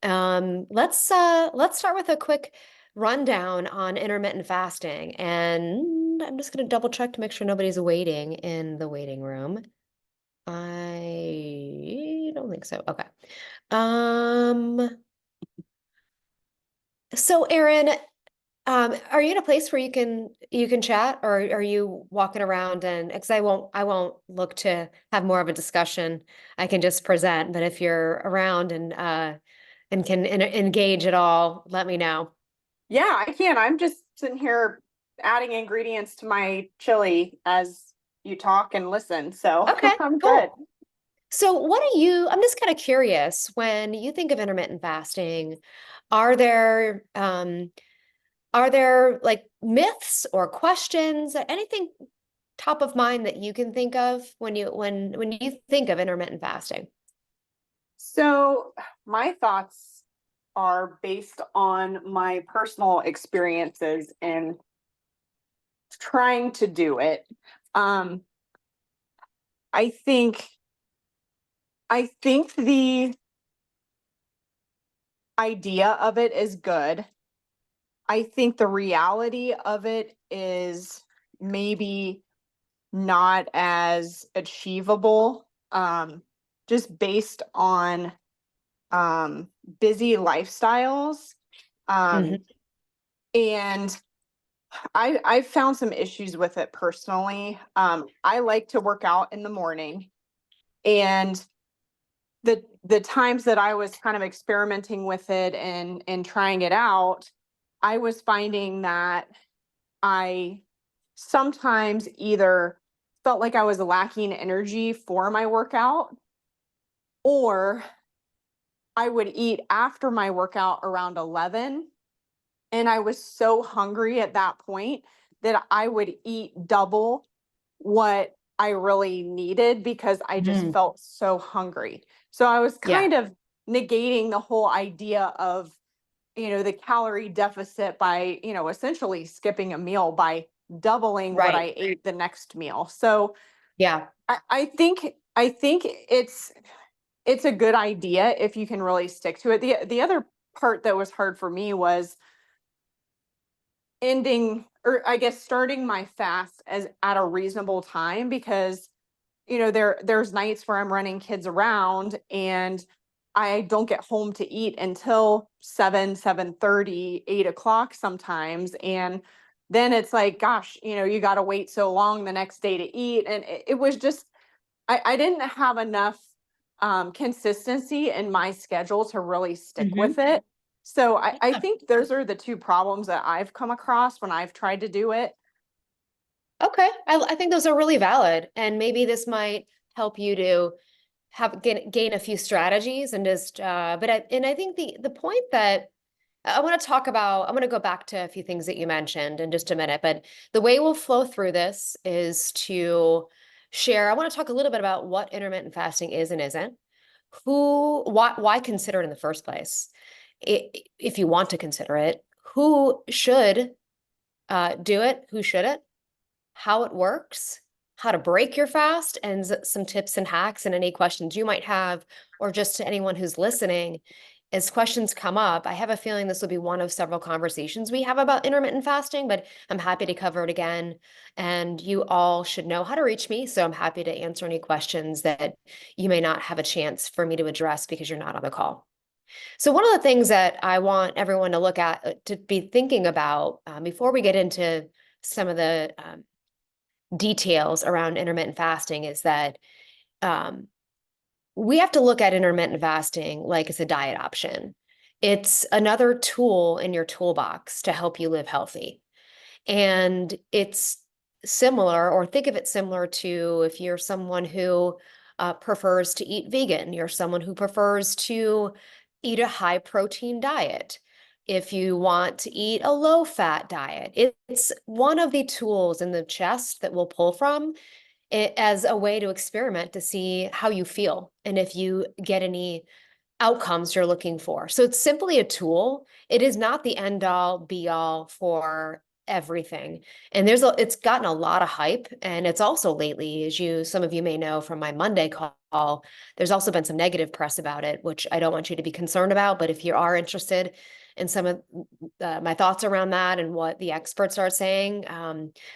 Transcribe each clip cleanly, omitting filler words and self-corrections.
Let's start with a quick rundown on intermittent fasting. And I'm just going to double check to make sure nobody's waiting in the waiting room. I don't think so. Okay. Um, so Erin, are you in a place where you can chat, or are you walking around? And because I won't look to have more of a discussion. I can just present. But if you're around and can engage at all, let me know. Yeah, I can. I'm just sitting here adding ingredients to my chili as you talk and listen. So Okay, I'm good. cool. So I'm just kind of curious, when you think of intermittent fasting, are there um are there like myths or questions, anything top of mind that you can think of when you think of intermittent fasting? So my thoughts are based on my personal experiences in trying to do it. Um, I think I think the idea of it is good. I think the reality of it is maybe not as achievable, just based on um, busy lifestyles. Um, Hmm. and I've found some issues with it personally. I like to work out in the morning, and the times that I was kind of experimenting with it and trying it out, I was finding that I sometimes either felt like I was lacking energy for my workout, or I would eat after my workout around 11, and I was so hungry at that point that I would eat double what I really needed because I just Mm. felt so hungry. So I was Yeah, kind of negating the whole idea of, the calorie deficit by, essentially skipping a meal by doubling what right. I ate the next meal. So Yeah. I think it's a good idea if you can really stick to it. The other part that was hard for me was ending, or I guess starting my fast as at a reasonable time, because there's nights where I'm running kids around and I don't get home to eat until 7:30, 8 o'clock sometimes. And then it's like, gosh, you got to wait so long the next day to eat. And it was just, I didn't have enough consistency in my schedule to really stick with Hmm. it. So I think those are the two problems that I've come across when I've tried to do it. Okay. I think those are really valid. And maybe this might help you to gain a few strategies and just I think the point that I want to talk about, I'm going to go back to a few things that you mentioned in just a minute, but the way we'll flow through this is to share. I want to talk a little bit about what intermittent fasting is and isn't, why consider it in the first place, if you want to consider it, who should do it, who shouldn't, how it works, how to break your fast, and some tips and hacks and any questions you might have, or just to anyone who's listening. As questions come up, I have a feeling this will be one of several conversations we have about intermittent fasting, but I'm happy to cover it again. And you all should know how to reach me. So I'm happy to answer any questions that you may not have a chance for me to address because you're not on the call. So, one of the things that I want everyone to look at, to be thinking about before we get into some of the details around intermittent fasting, is that um, we have to look at intermittent fasting like it's a diet option. It's another tool in your toolbox to help you live healthy. And it's similar, or think of it similar to if you're someone who prefers to eat vegan, you're someone who prefers to eat a high protein diet. If you want to eat a low fat diet, it's one of the tools in the chest that we'll pull from as a way to experiment to see how you feel and if you get any outcomes you're looking for. So it's simply a tool. It is not the end all be all for everything. And it's gotten a lot of hype. And it's also lately, some of you may know from my Monday call, there's also been some negative press about it, which I don't want you to be concerned about. But if you are interested in some of my thoughts around that and what the experts are saying,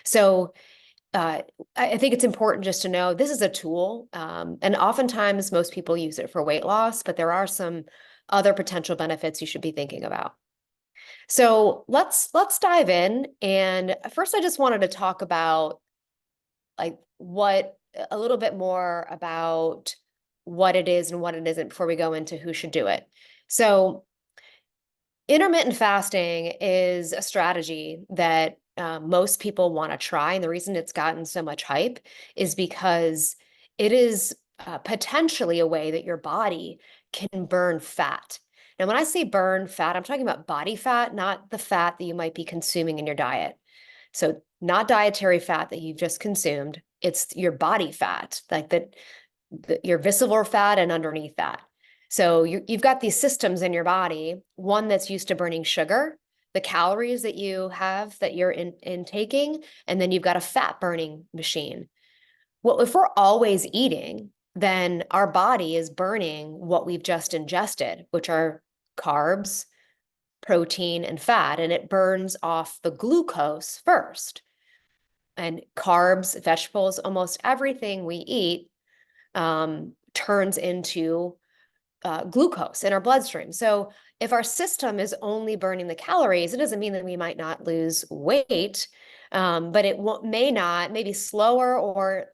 so uh, I think it's important just to know this is a tool. And oftentimes most people use it for weight loss, but there are some other potential benefits you should be thinking about. So let's dive in. And first, I just wanted to talk about like what a little bit more about what it is and what it isn't before we go into who should do it. So intermittent fasting is a strategy that most people want to try. And the reason it's gotten so much hype is because it is potentially a way that your body can burn fat. Now, when I say burn fat, I'm talking about body fat, not the fat that you might be consuming in your diet. So, not dietary fat that you've just consumed, it's your body fat, like your visceral fat and underneath that. So you've got these systems in your body, one that's used to burning sugar, the calories that you have that you're intaking, and then you've got a fat burning machine. Well, if we're always eating, then our body is burning what we've just ingested, which are carbs, protein, and fat, and it burns off the glucose first. And carbs, vegetables, almost everything we eat turns into glucose in our bloodstream. So if our system is only burning the calories, it doesn't mean that we might not lose weight, but may not, maybe slower, or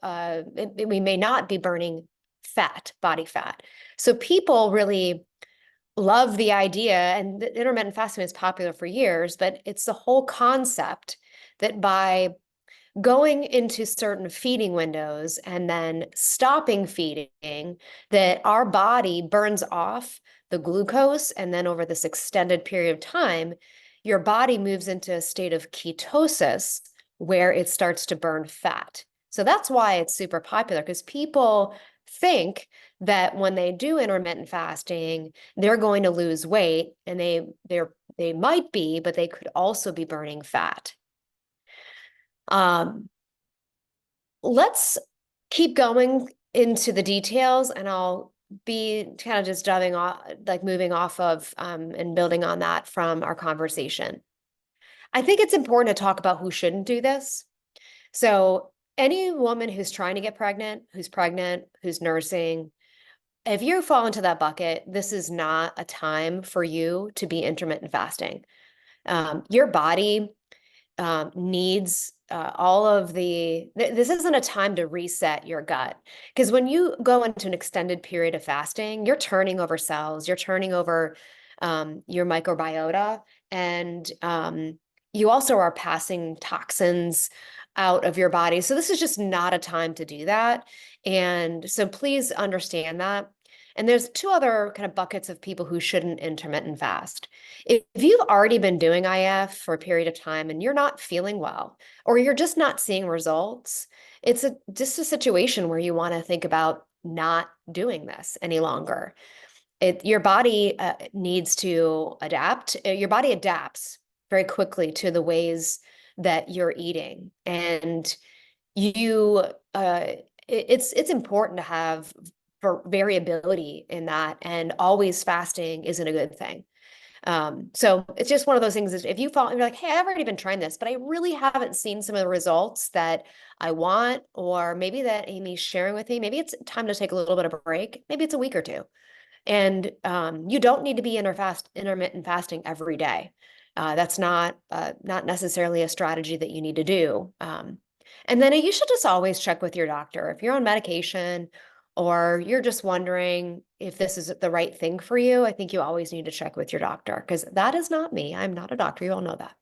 we may not be burning fat, body fat. So people really love the idea, and the intermittent fasting is popular for years, but it's the whole concept that by going into certain feeding windows and then stopping feeding, that our body burns off the glucose. And then over this extended period of time, your body moves into a state of ketosis where it starts to burn fat. So that's why it's super popular, because people think that when they do intermittent fasting, they're going to lose weight, and they might be, but they could also be burning fat. Um, let's keep going into the details, and I'll be kind of just diving off, like moving off of and building on that from our conversation. I think it's important to talk about who shouldn't do this. So, any woman who's trying to get pregnant, who's nursing, if you fall into that bucket, this is not a time for you to be intermittent fasting. Your body needs all of this isn't a time to reset your gut. Because when you go into an extended period of fasting, you're turning over cells, you're turning over your microbiota, and you also are passing toxins out of your body. So this is just not a time to do that. And so please understand that. And there's two other kind of buckets of people who shouldn't intermittent fast. If you've already been doing IF for a period of time and you're not feeling well, or you're just not seeing results, it's just a situation where you want to think about not doing this any longer. Your body needs to adapt. Your body adapts very quickly to the ways that you're eating, and you it's important to have variability in that, and always fasting isn't a good thing. So it's just one of those things that if you're like, hey, I've already been trying this, but I really haven't seen some of the results that I want, or maybe that Amy's sharing with me, maybe it's time to take a little bit of a break. Maybe it's a week or two. And you don't need to be intermittent fasting every day. That's not necessarily a strategy that you need to do. And then you should just always check with your doctor. If you're on medication or you're just wondering if this is the right thing for you, I think you always need to check with your doctor, because that is not me. I'm not a doctor. You all know that.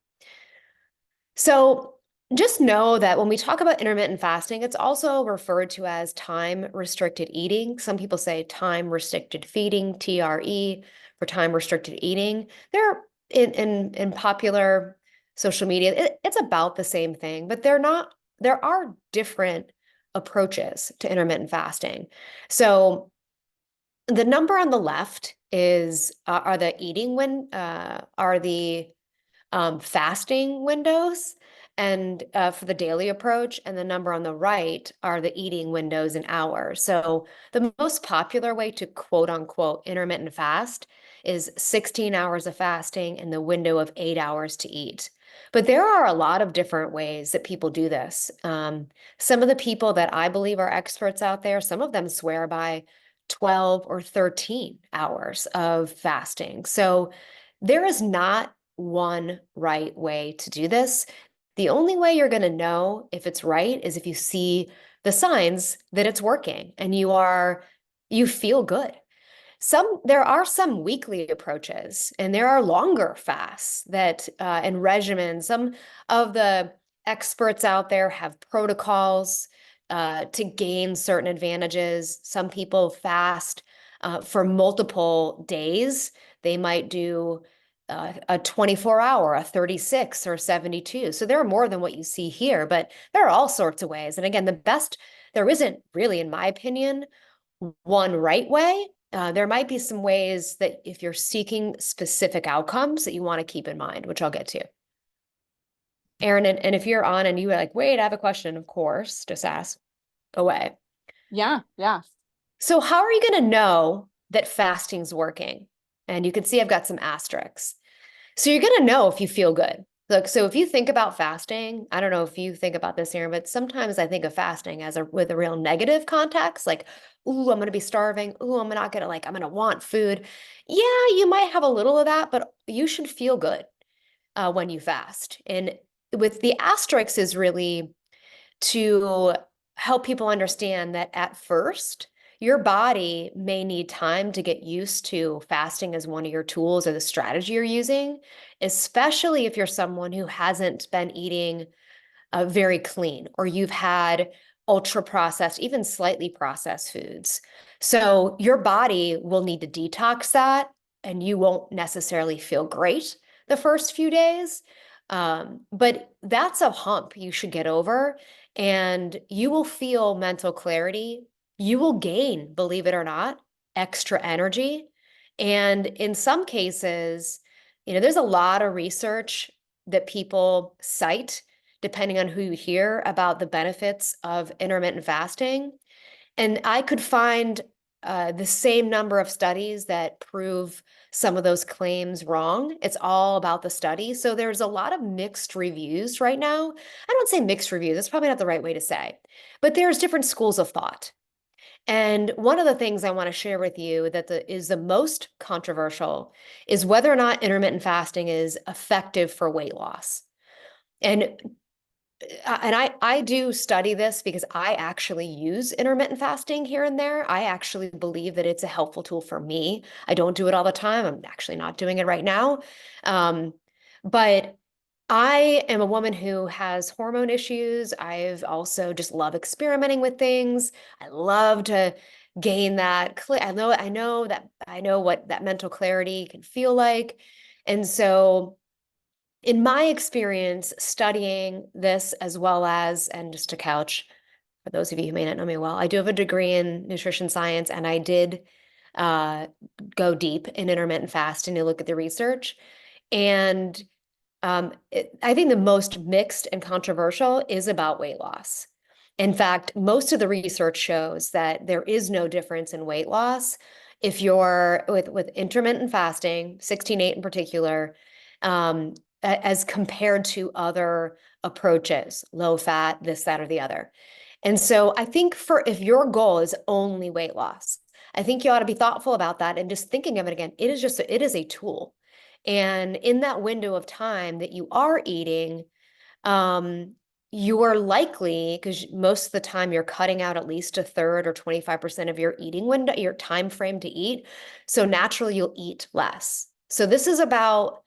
So just know that when we talk about intermittent fasting, it's also referred to as time restricted eating. Some people say time restricted feeding, TRE, for time restricted eating. They're in popular social media. It's about the same thing, but they're not. There are different approaches to intermittent fasting. So the number on the left is are the eating when are the fasting windows and for the daily approach, and the number on the right are the eating windows in hours. So the most popular way to quote unquote intermittent fast is 16 hours of fasting and the window of 8 hours to eat. But there are a lot of different ways that people do this. Some of the people that I believe are experts out there, some of them swear by 12 or 13 hours of fasting. So there is not one right way to do this. The only way you're going to know if it's right is if you see the signs that it's working and you feel good. There are some weekly approaches and there are longer fasts that and regimens. Some of the experts out there have protocols to gain certain advantages. Some people fast for multiple days. They might do a 24-hour, a 36 or 72. So there are more than what you see here, but there are all sorts of ways. And again, there isn't really, in my opinion, one right way. There might be some ways that if you're seeking specific outcomes that you want to keep in mind, which I'll get to. Erin, and if you're on and you were like, wait, I have a question, of course, just ask away. Yeah, yeah. So how are you going to know that fasting's working? And you can see I've got some asterisks. So you're going to know if you feel good. Look, so if you think about fasting, I don't know if you think about this here, but sometimes I think of fasting with a real negative context, like, ooh, I'm going to be starving. Ooh, I'm not going to I'm going to want food. Yeah, you might have a little of that, but you should feel good when you fast. And with the asterisks is really to help people understand that at first, your body may need time to get used to fasting as one of your tools or the strategy you're using, especially if you're someone who hasn't been eating very clean, or you've had ultra processed, even slightly processed foods. So your body will need to detox that, and you won't necessarily feel great the first few days. But that's a hump you should get over, and you will feel mental clarity. You will gain, believe it or not, extra energy. And in some cases, there's a lot of research that people cite depending on who you hear about the benefits of intermittent fasting. And I could find the same number of studies that prove some of those claims wrong. It's all about the study. So there's a lot of mixed reviews right now. I don't say mixed reviews, that's probably not the right way to say, but there's different schools of thought. And one of the things I want to share with you that is the most controversial is whether or not intermittent fasting is effective for weight loss. And I do study this because I actually use intermittent fasting here and there. I actually believe that it's a helpful tool for me. I don't do it all the time. I'm actually not doing it right now. Um, but I am a woman who has hormone issues. I've also just love experimenting with things. I love to gain that. I know what that mental clarity can feel like. And so in my experience studying this as well as, and just to couch, for those of you who may not know me well, I do have a degree in nutrition science, and I did uh, go deep in intermittent fasting to look at the research. And I think the most mixed and controversial is about weight loss. In fact, most of the research shows that there is no difference in weight loss if you're with intermittent fasting, 16/8 in particular, um, as compared to other approaches, low fat, this, that, or the other. And so I think if your goal is only weight loss, I think you ought to be thoughtful about that and just thinking of it again. It is a tool. And in that window of time that you are eating, um, you are likely, because most of the time you're cutting out at least a third or 25% of your eating window, your time frame to eat. So naturally you'll eat less. So this is about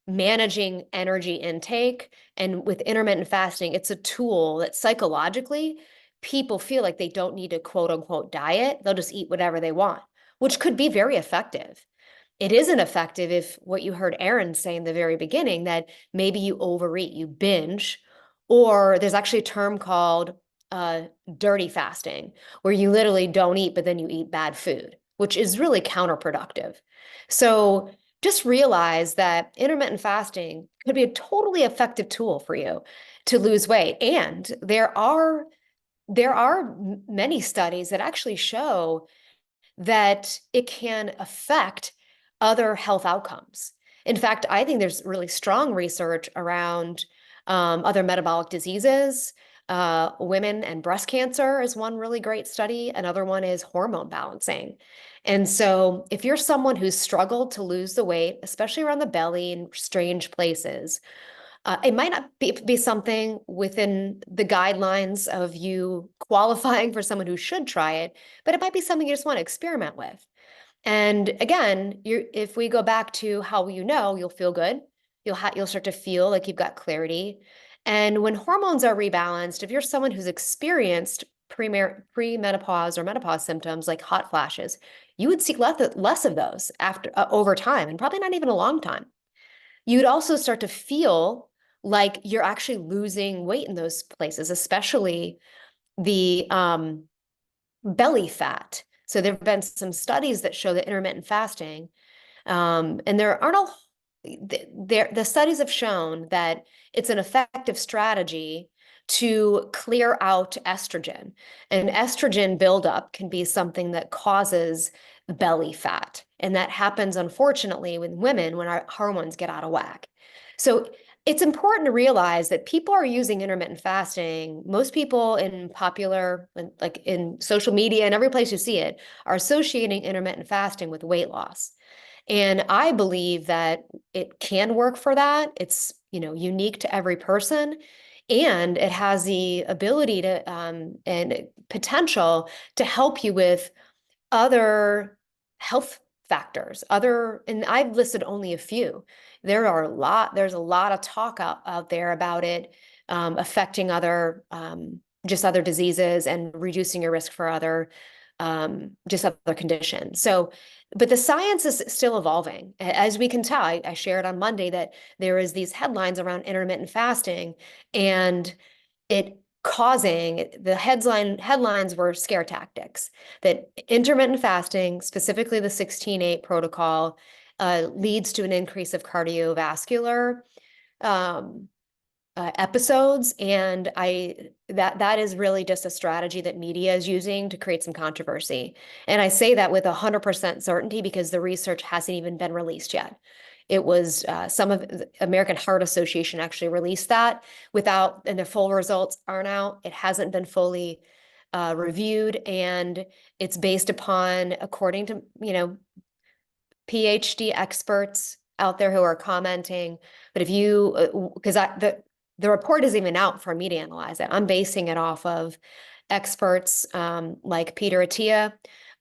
managing energy intake. And with intermittent fasting, it's a tool that psychologically people feel like they don't need to quote unquote diet. They'll just eat whatever they want, which could be very effective. It isn't effective if what you heard Erin say in the very beginning, that maybe you overeat, you binge, or there's actually a term called uh, dirty fasting, where you literally don't eat, but then you eat bad food, which is really counterproductive. So just realize that intermittent fasting could be a totally effective tool for you to lose weight. And there are many studies that actually show that it can affect other health outcomes. In fact, I think there's really strong research around other metabolic diseases. Women and breast cancer is one really great study. Another one is hormone balancing. And so, if you're someone who's struggled to lose the weight, especially around the belly and strange places, it might not be something within the guidelines of you qualifying for someone who should try it, but it might be something you just want to experiment with. And again, if we go back to how you'll feel good. You'll start to feel like you've got clarity. And when hormones are rebalanced, if you're someone who's experienced premenopause or menopause symptoms like hot flashes, you would see less of those after over time, and probably not even a long time. You'd also start to feel like you're actually losing weight in those places, especially the belly fat. So there have been some studies that show that intermittent fasting, and there aren't a the studies have shown that it's an effective strategy to clear out estrogen. And estrogen buildup can be something that causes belly fat. And that happens, unfortunately, with women when our hormones get out of whack. So it's important to realize that people are using intermittent fasting. Most people in popular, like in social media and every place you see it, are associating intermittent fasting with weight loss. And I believe that it can work for that. It's, unique to every person, and it has the ability to and potential to help you with other health factors, and I've listed only a few. There's a lot of talk out there about it affecting just other diseases and reducing your risk for just other conditions. So, but the science is still evolving. As we can tell, I shared on Monday that there is these headlines around intermittent fasting, and it causing the headlines were scare tactics that intermittent fasting, specifically the 16-8 protocol, leads to an increase of cardiovascular um, episodes. And that is really just a strategy that media is using to create some controversy. And I say that with 100% certainty because the research hasn't even been released yet. It was some of the American Heart Association actually released that and the full results aren't out. It hasn't been fully reviewed, and it's based upon, according to, PhD experts out there who are commenting. But if you, because the report isn't even out for me to analyze it. I'm basing it off of experts like Peter Attia,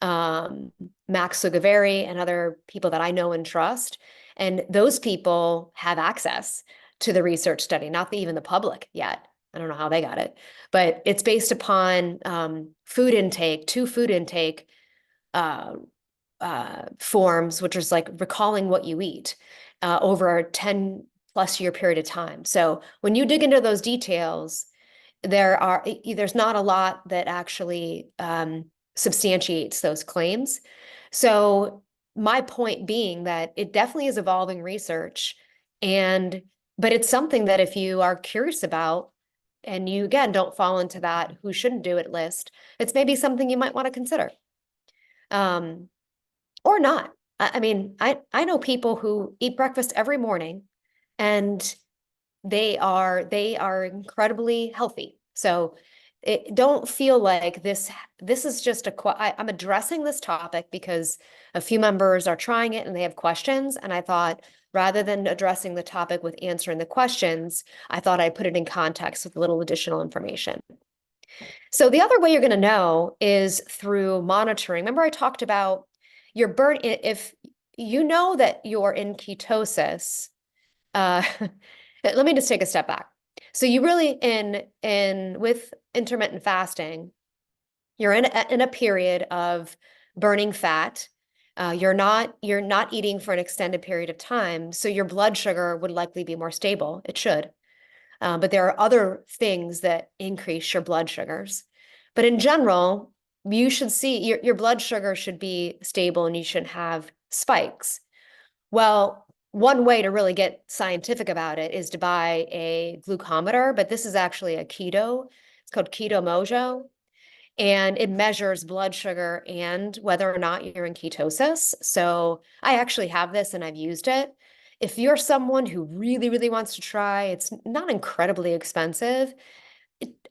Max Sugaveri, and other people that I know and trust. And those people have access to the research study, not even the public yet. I don't know how they got it, but it's based upon two food intake uh, forms, which is like recalling what you eat over a 10+ year period of time. So when you dig into those details, there's not a lot that actually substantiates those claims. So my point being that it definitely is evolving research, but it's something that if you are curious about and you again don't fall into that who shouldn't do it list, it's maybe something you might want to consider. Or not. I mean, I know people who eat breakfast every morning, and they are incredibly healthy. So don't feel like this is just I'm addressing this topic because a few members are trying it and they have questions, and I thought rather than addressing the topic with answering the questions, I thought I'd put it in context with a little additional information. So the other way you're going to know is through monitoring. Remember, I talked about your burn. If you know that you're in ketosis, let me just take a step back. So you really in with intermittent fasting, you're in a period of burning fat. You're not eating for an extended period of time, so your blood sugar would likely be more stable. It should. But there are other things that increase your blood sugars. But in general, you should see your blood sugar should be stable and you shouldn't have spikes. Well, one way to really get scientific about it is to buy a glucometer, but this is actually a keto. It's called Keto Mojo, and it measures blood sugar and whether or not you're in ketosis. So I actually have this and I've used it. If you're someone who really, really wants to try, it's not incredibly expensive.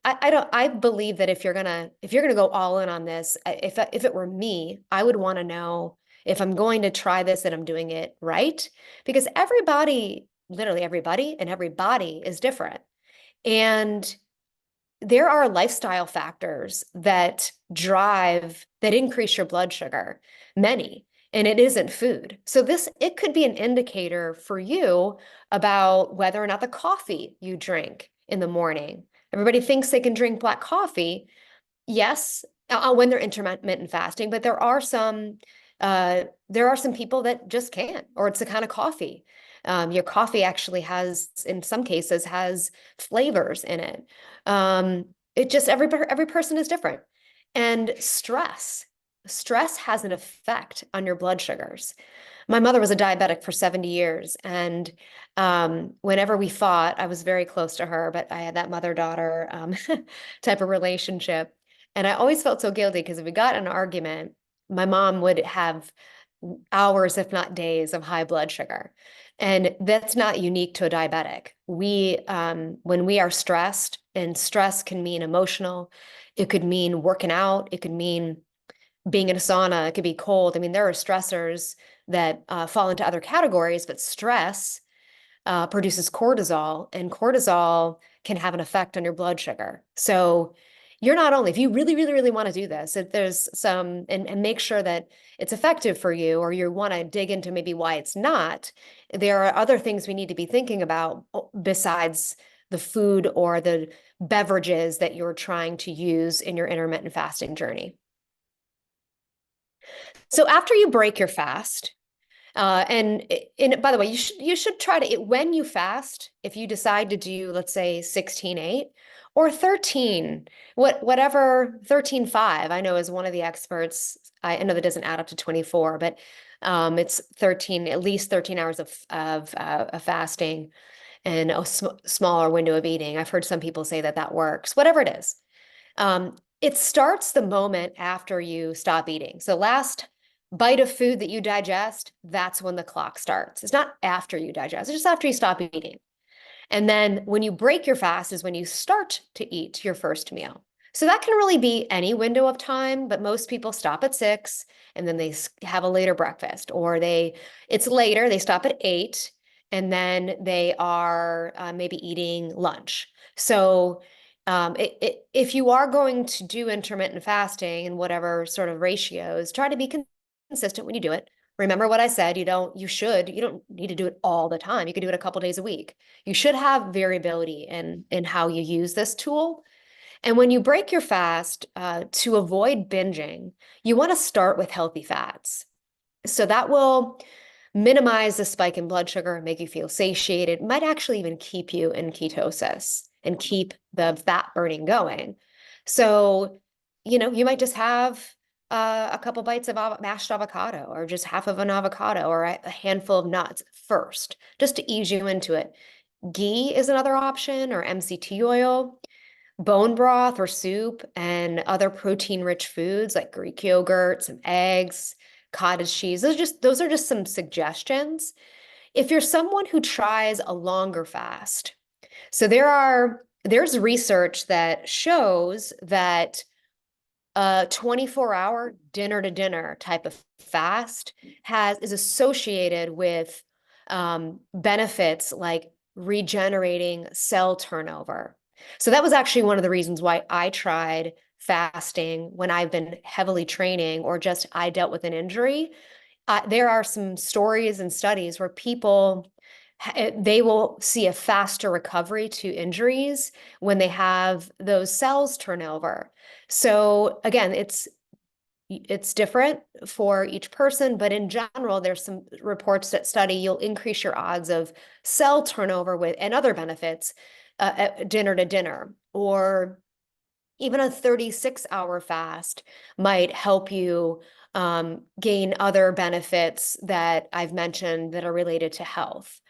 I don't, I believe that if you're gonna go all in on this, if it were me, I would want to know if I'm going to try this, that I'm doing it right, because everybody, literally everybody and every body is different. And there are lifestyle factors that increase your blood sugar, many, and it isn't food. So it could be an indicator for you about whether or not the coffee you drink in the morning. Everybody thinks they can drink black coffee. Yes, when they're intermittent fasting, but there are some people that just can't, or it's the kind of coffee. Your coffee actually has, in some cases, has flavors in it. It just every person is different. And stress has an effect on your blood sugars. My mother was a diabetic for 70 years, and whenever we fought, I was very close to her, but I had that mother-daughter type of relationship. And I always felt so guilty because if we got in an argument, my mom would have hours, if not days, of high blood sugar. And that's not unique to a diabetic. When we are stressed, and stress can mean emotional, it could mean working out, it could mean being in a sauna, it could be cold. I mean, there are stressors that fall into other categories, but stress produces cortisol, and cortisol can have an effect on your blood sugar. So you're not only, if you really, really, really want to do this, if there's some, and make sure that it's effective for you, or you want to dig into maybe why it's not, there are other things we need to be thinking about besides the food or the beverages that you're trying to use in your intermittent fasting journey. So after you break your fast, and by the way, you should try to when you fast, if you decide to do, let's say 16/8 or 13, whatever 13/5, I know is one of the experts. I know that doesn't add up to 24, but it's 13, at least 13 hours of fasting and a smaller window of eating. I've heard some people say that that works, whatever it is. It starts the moment after you stop eating. So last bite of food that you digest, that's when the clock starts. It's not after you digest, it's just after you stop eating. And then when you break your fast is when you start to eat your first meal. So that can really be any window of time, but most people stop at 6 and then they have a later breakfast, or it's later, they stop at 8 and then they are maybe eating lunch. So if you are going to do intermittent fasting in whatever sort of ratios, try to be consistent when you do it. Remember what I said, you don't need to do it all the time. You can do it a couple days a week. You should have variability in how you use this tool. And when you break your fast, to avoid binging, you want to start with healthy fats. So that will minimize the spike in blood sugar, make you feel satiated, might actually even keep you in ketosis and keep the fat burning going. So, you might just have a couple bites of mashed avocado, or just half of an avocado, or a handful of nuts first, just to ease you into it. Ghee is another option, or MCT oil, bone broth or soup, and other protein-rich foods like Greek yogurt, some eggs, cottage cheese. Those are just some suggestions. If you're someone who tries a longer fast, so there's research that shows that a 24-hour dinner to dinner type of fast is associated with benefits like regenerating cell turnover. So that was actually one of the reasons why I tried fasting when I've been heavily training, or just I dealt with an injury. There are some stories and studies where people they will see a faster recovery to injuries when they have those cells turn over. So again, it's different for each person, but in general, there's some reports that study you'll increase your odds of cell turnover with and other benefits at dinner to dinner, or even a 36-hour fast might help you gain other benefits that I've mentioned that are related to health.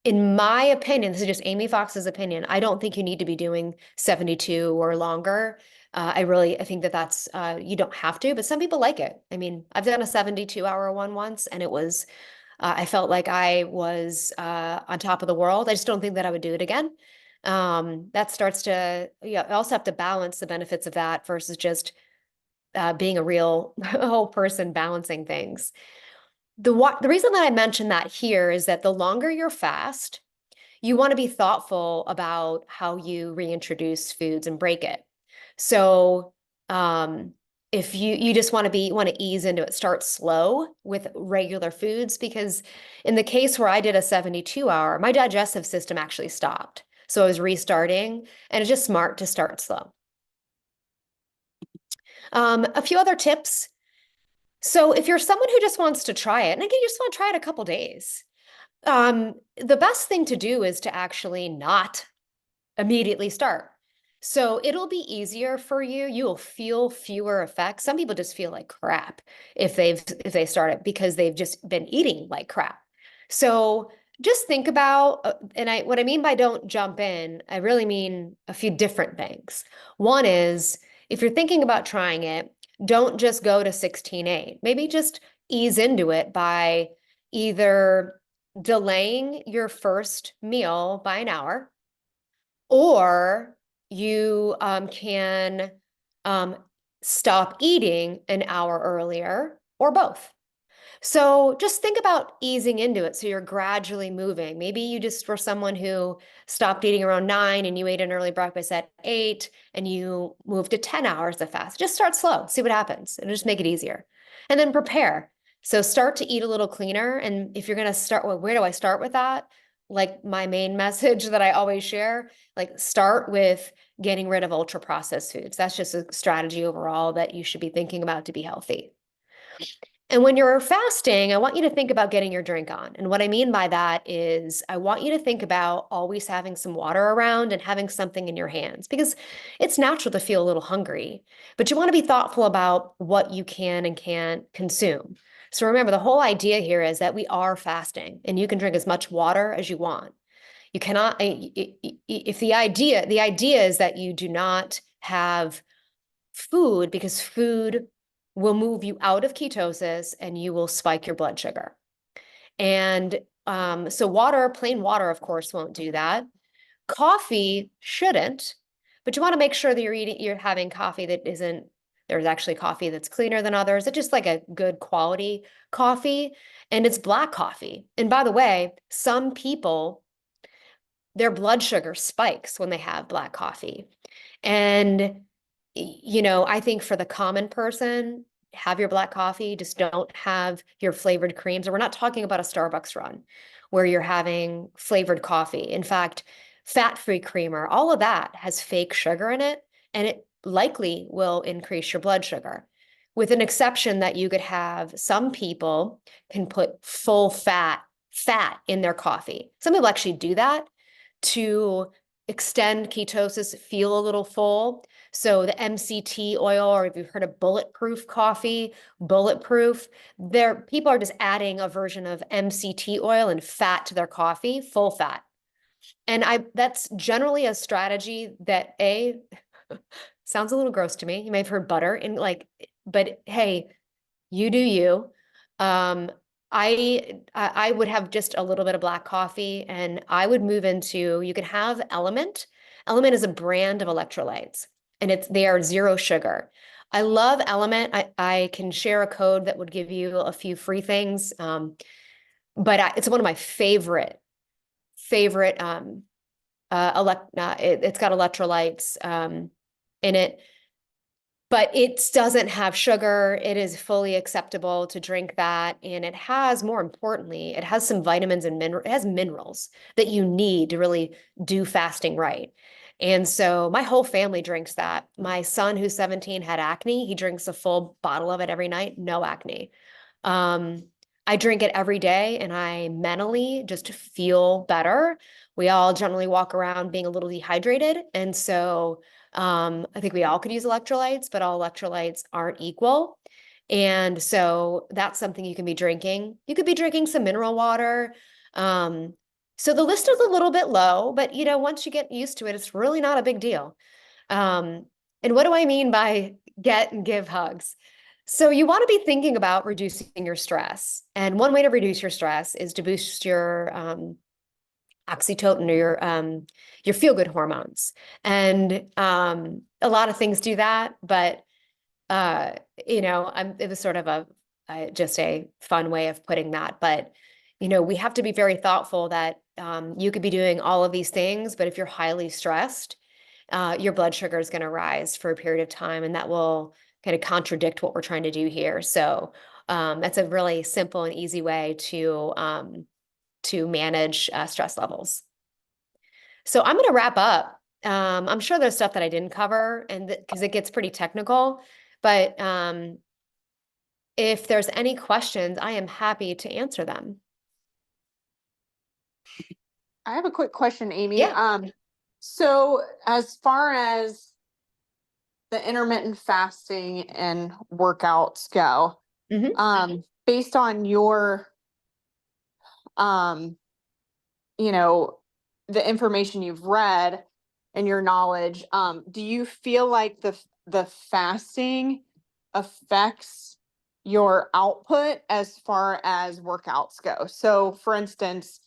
In my opinion, this is just Amy Fox's opinion, I don't think you need to be doing 72 or longer. I think that that's, you don't have to, but some people like it. I mean, I've done a 72-hour one once, and it was, I felt like I was on top of the world. I just don't think that I would do it again. That starts to, yeah, I also have to balance the benefits of that versus just being a real whole person balancing things. The reason that I mentioned that here is that the longer you're fast, you want to be thoughtful about how you reintroduce foods and break it. So, if you just want to ease into it, start slow with regular foods, because in the case where I did a 72-hour, my digestive system actually stopped. So I was restarting, and it's just smart to start slow. A few other tips. So if you're someone who just wants to try it, and again, you just want to try it a couple days, the best thing to do is to actually not immediately start. So it'll be easier for you. You will feel fewer effects. Some people just feel like crap if they start it because they've just been eating like crap. So just think about, and what I mean by don't jump in, I really mean a few different things. One is, if you're thinking about trying it, don't just go to 16:8. Maybe just ease into it by either delaying your first meal by an hour, or you can um, stop eating an hour earlier, or both. So just think about easing into it so you're gradually moving. Maybe you just were someone who stopped eating around 9 and you ate an early breakfast at 8 and you moved to 10 hours of fast. Just start slow, see what happens, and just make it easier. And then prepare. So start to eat a little cleaner. And if you're going to start, well, where do I start with that? Like my main message that I always share, like start with getting rid of ultra processed foods. That's just a strategy overall that you should be thinking about to be healthy. And when you're fasting, I want you to think about getting your drink on. And what I mean by that is I want you to think about always having some water around and having something in your hands, because it's natural to feel a little hungry, but you want to be thoughtful about what you can and can't consume. So remember, the whole idea here is that we are fasting and you can drink as much water as you want. You cannot, if the idea is that you do not have food, because food will move you out of ketosis and you will spike your blood sugar. And so water, plain water, of course, won't do that. Coffee shouldn't, but you want to make sure that you're having coffee that isn't, there's actually coffee that's cleaner than others. It's just like a good quality coffee, and it's black coffee. And by the way, some people, their blood sugar spikes when they have black coffee. And I think for the common person, have your black coffee, just don't have your flavored creams. And we're not talking about a Starbucks run where you're having flavored coffee. In fact, fat-free creamer, all of that has fake sugar in it, and it likely will increase your blood sugar. With an exception that you could have, some people can put full fat in their coffee. Some people actually do that to extend ketosis, feel a little full. So the MCT oil, or if you've heard of bulletproof coffee, bulletproof, people are just adding a version of MCT oil and fat to their coffee, full fat. And that's generally a strategy that sounds a little gross to me. You may have heard butter and but hey, you do you. Um, I would have just a little bit of black coffee, and I would move into, you can have Element. Element is a brand of electrolytes, and they are zero sugar. I love Element. I can share a code that would give you a few free things. But it's one of my favorite it's got electrolytes in it, but it doesn't have sugar. It is fully acceptable to drink that. And it has, more importantly, it has some vitamins and it has minerals that you need to really do fasting right. And so my whole family drinks that. My son, who's 17, had acne. He drinks a full bottle of it every night, no acne. I drink it every day, and I mentally just feel better. We all generally walk around being a little dehydrated. And so I think we all could use electrolytes, but all electrolytes aren't equal. And so that's something you can be drinking. You could be drinking some mineral water. Um, so the list is a little bit low, but once you get used to it, it's really not a big deal. Um, and what do I mean by get and give hugs? So you want to be thinking about reducing your stress. And one way to reduce your stress is to boost your oxytocin or your feel-good hormones. And a lot of things do that, but uh, it was sort of just a fun way of putting that. But we have to be very thoughtful that you could be doing all of these things, but if you're highly stressed, your blood sugar is going to rise for a period of time, and that will kind of contradict what we're trying to do here. So that's a really simple and easy way to manage stress levels. So I'm going to wrap up. I'm sure there's stuff that I didn't cover, and because it gets pretty technical, but if there's any questions, I am happy to answer them. I have a quick question, Amy. Yeah. So as far as the intermittent fasting and workouts go, Hmm. based on your, um, you know, the information you've read and your knowledge, do you feel like the fasting affects your output as far as workouts go? So for instance,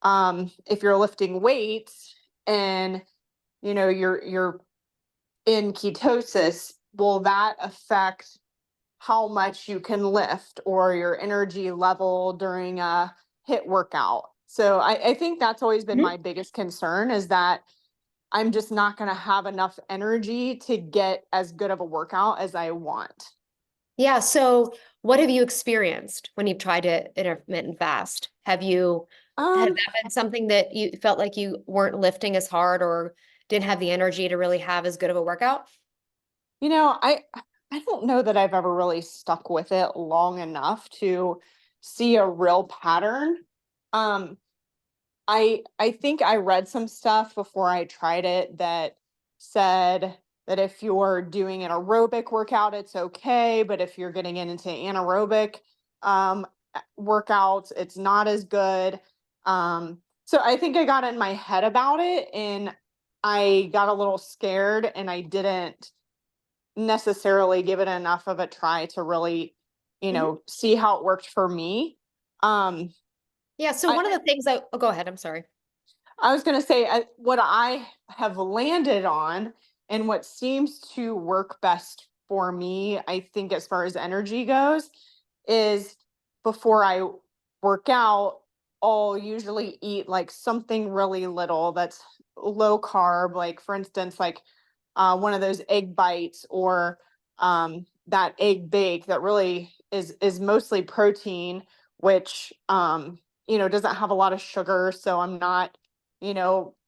if you're lifting weights and you're in ketosis, will that affect how much you can lift or your energy level during a hit workout? So I think that's always been my biggest concern, is that I'm just not going to have enough energy to get as good of a workout as I want. Yeah. So what have you experienced when you've tried to intermittent fast? Has Um, that been something that you felt like you weren't lifting as hard or didn't have the energy to really have as good of a workout? you know, I I don't know that I've ever really stuck with it long enough to see a real pattern. Um, I think I read some stuff before I tried it that said that if you're doing an aerobic workout, it's okay, but if you're getting into anaerobic workouts, it's not as good. So I think I got in my head about it, and I got a little scared, and I didn't necessarily give it enough of a try to really, Mhm. see how it worked for me. Um, Yeah. So I one of the things oh, go ahead. I'm sorry. I was going to say, what I have landed on and what seems to work best for me, I think, as far as energy goes, is before I work out, I'll usually eat like something really little that's low carb, like for instance, like one of those egg bites, or that egg bake that really is mostly protein, which doesn't have a lot of sugar, so I'm not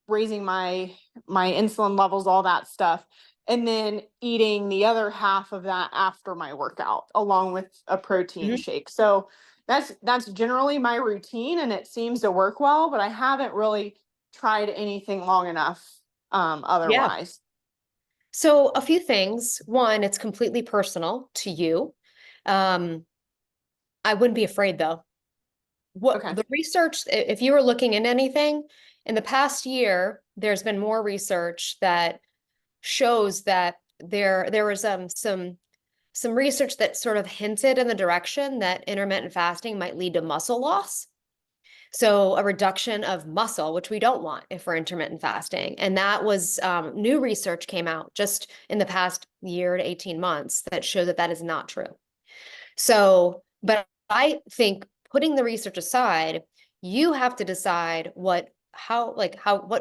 raising my insulin levels, all that stuff. And then eating the other half of that after my workout, along with a protein Mhm. shake. So that's generally my routine, and it seems to work well, but I haven't really tried anything long enough Yeah. otherwise. So a few things. One, it's completely personal to you. Um, I wouldn't be afraid though. What Okay. the research, if you were looking into anything, in the past year, there's been more research that shows that there was some research that sort of hinted in the direction that intermittent fasting might lead to muscle loss. So a reduction of muscle, which we don't want if we're intermittent fasting. And that was new research came out just in the past year to 18 months that show that that is not true. So, but I think putting the research aside, you have to decide what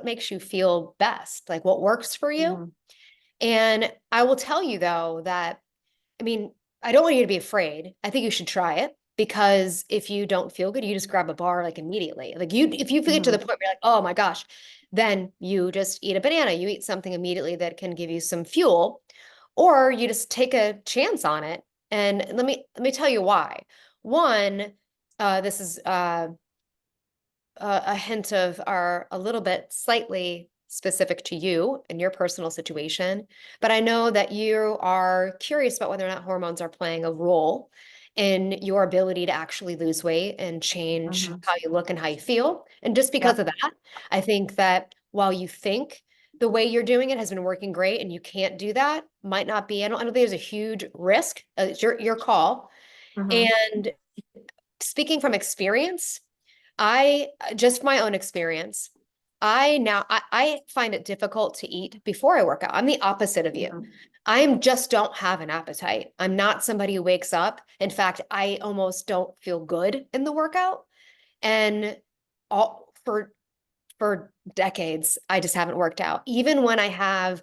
makes you feel best, like what works for you. Mhm. And I will tell you though that I mean, I don't want you to be afraid. I think you should try it because if you don't feel good, you just grab a bar like immediately. Like if you get to the Mhm. point where you're like, oh my gosh, then you just eat a banana. You eat something immediately that can give you some fuel, or you just take a chance on it. And let me tell you why. One, this is a hint of our a little bit slightly specific to you and your personal situation, but I know that you are curious about whether or not hormones are playing a role in your ability to actually lose weight and change Mhm. how you look and how you feel. And just because Yep. of that, I think that while you think the way you're doing it has been working great and you can't do that, might not be, I don't think there's a huge risk. It's your call. Mhm. And speaking from experience, I just my own experience, I find it difficult to eat before I work out. I'm the opposite of you. Mhm. Just don't have an appetite. I'm not somebody who wakes up. In fact, I almost don't feel good in the workout. And all for decades, I just haven't worked out. Even when I have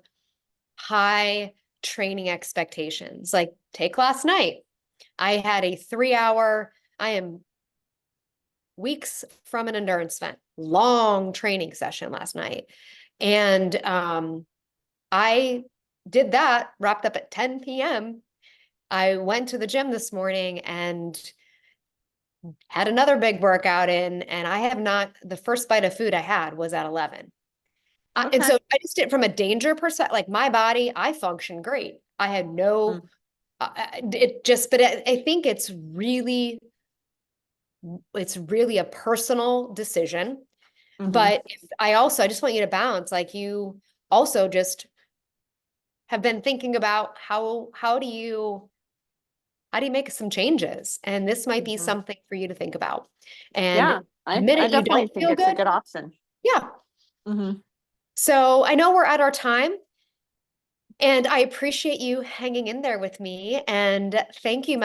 high training expectations, like take last night. I had a 3 hour, I am weeks from an endurance event, long training session last night. And I did that, wrapped up at 10 p.m. I went to the gym this morning and had another big workout in, and I have not, the first bite of food I had was at 11. And Okay. so I just did from a danger perspective, like my body, I function great. I had no, Mm. it just, but I think it's really a personal decision. Mhm. But I just want you to balance, like you also just have been thinking about how do you make some changes? And this might be Mhm. something for you to think about. And Yeah, the I minute you definitely don't think feel it's a good, good option. yeah. Mhm. So I know we're at our time, and I appreciate you hanging in there with me. And thank you,